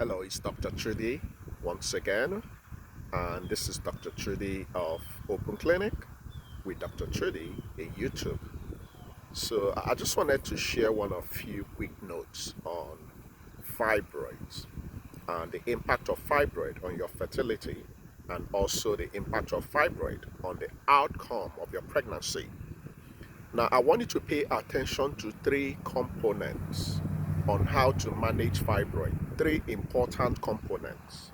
Hello, it's Dr. Trudy once again, and this is Dr. Trudy of Open Clinic with Dr. Trudy in YouTube. So I just wanted to share one of few quick notes on fibroids and the impact of fibroid on your fertility and also the impact of fibroid on the outcome of your pregnancy. Now, I want you to pay attention to three components on how to manage fibroid. Three important components.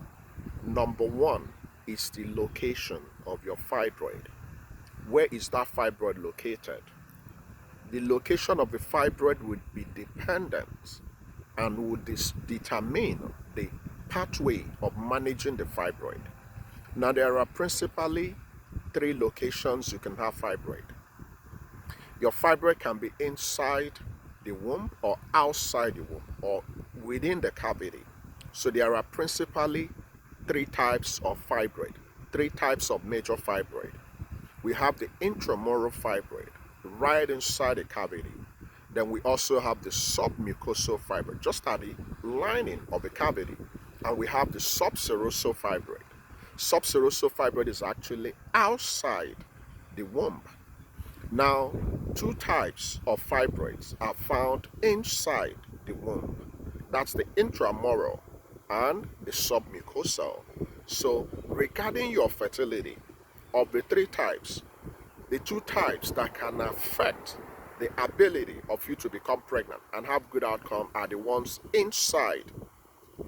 Number one is the location of your fibroid. Where is that fibroid located? The location of the fibroid would be dependent and would determine the pathway of managing the fibroid. Now, there are principally three locations you can have fibroid. Your fibroid can be inside the womb or outside the womb or within the cavity. So there are principally three types of fibroid, three types of major fibroid. We have the intramural fibroid right inside the cavity. Then we also have the submucosal fibroid just at the lining of the cavity. And we have the subserosal fibroid. Subserosal fibroid is actually outside the womb. Now, two types of fibroids are found inside the womb. That's the intramural and the submucosal. So, regarding your fertility, of the three types, the two types that can affect the ability of you to become pregnant and have good outcome are the ones inside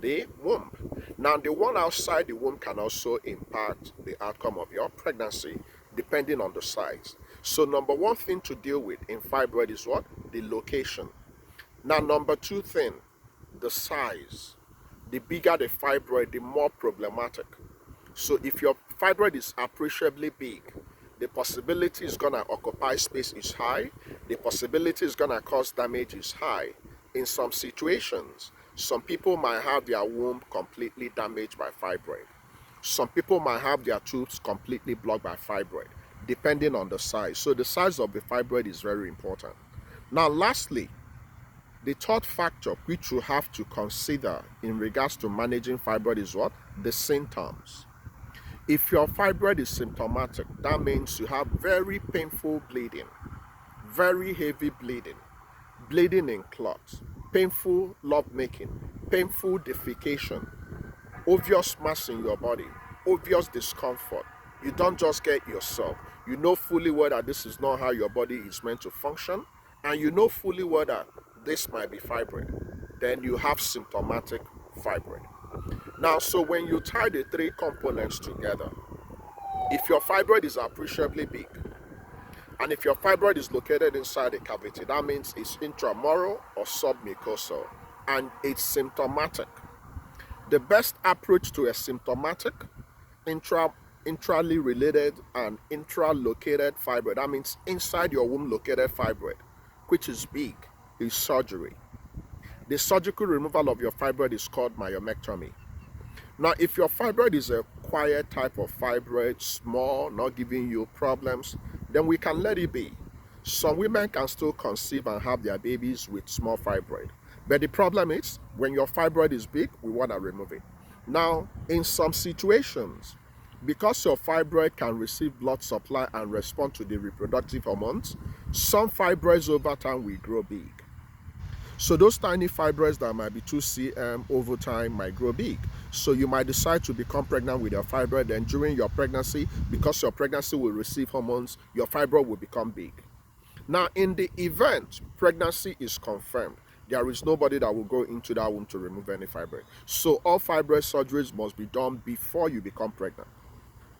the womb. Now, the one outside the womb can also impact the outcome of your pregnancy depending on the size. So number one thing to deal with in fibroid is what? The location. Now, number two thing, the size. The bigger the fibroid, the more problematic. So if your fibroid is appreciably big, the possibility is going to occupy space is high. The possibility is going to cause damage is high. In some situations, some people might have their womb completely damaged by fibroid. Some people might have their tubes completely blocked by fibroid, depending on the size. So the size of the fibroid is very important. Now, lastly, the third factor which you have to consider in regards to managing fibroid is what? The symptoms. If your fibroid is symptomatic, that means you have very painful bleeding, very heavy bleeding, bleeding in clots, painful lovemaking, painful defecation, obvious mass in your body, obvious discomfort. You don't just get yourself. You know fully well that this is not how your body is meant to function, and you know fully well that this might be fibroid. Then you have symptomatic fibroid. Now, so when you tie the three components together, if your fibroid is appreciably big, and if your fibroid is located inside the cavity, that means it's intramural or submucosal, and it's symptomatic. The best approach to a symptomatic, intrally related and intralocated fibroid, that means inside your womb located fibroid, which is big, is surgery. The surgical removal of your fibroid is called myomectomy. Now, if your fibroid is a quiet type of fibroid, small, not giving you problems, then we can let it be. Some women can still conceive and have their babies with small fibroid. But the problem is, when your fibroid is big, we want to remove it. Now, in some situations, because your fibroid can receive blood supply and respond to the reproductive hormones, some fibroids over time will grow big. So those tiny fibroids that might be 2 cm over time might grow big. So you might decide to become pregnant with your fibroid, and during your pregnancy, because your pregnancy will receive hormones, your fibroid will become big. Now, in the event pregnancy is confirmed, there is nobody that will go into that womb to remove any fibroid. So all fibroid surgeries must be done before you become pregnant.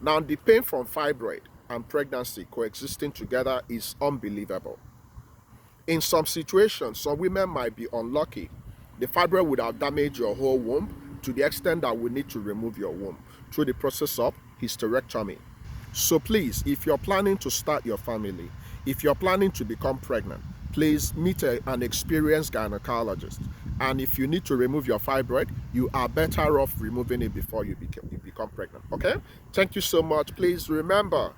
Now, the pain from fibroid and pregnancy coexisting together is unbelievable. In some situations, some women might be unlucky. The fibroid would have damaged your whole womb to the extent that we need to remove your womb through the process of hysterectomy. So please, if you're planning to start your family, if you're planning to become pregnant, please meet an experienced gynecologist. And if you need to remove your fibroid, you are better off removing it before you become pregnant. Okay? Thank you so much. Please remember,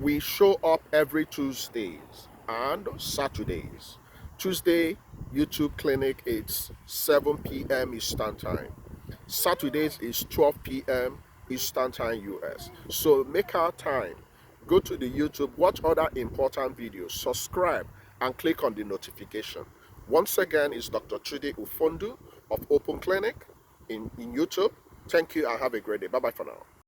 we show up every Tuesdays and Saturdays. Tuesday, YouTube clinic, it's 7 p.m. Eastern Time. Saturdays is 12 p.m. Eastern Time US. So make our time. Go to the YouTube, watch other important videos, subscribe, and click on the notification. Once again, it's Dr. Trudy Ufondu of Open Clinic in YouTube. Thank you and have a great day. Bye-bye for now.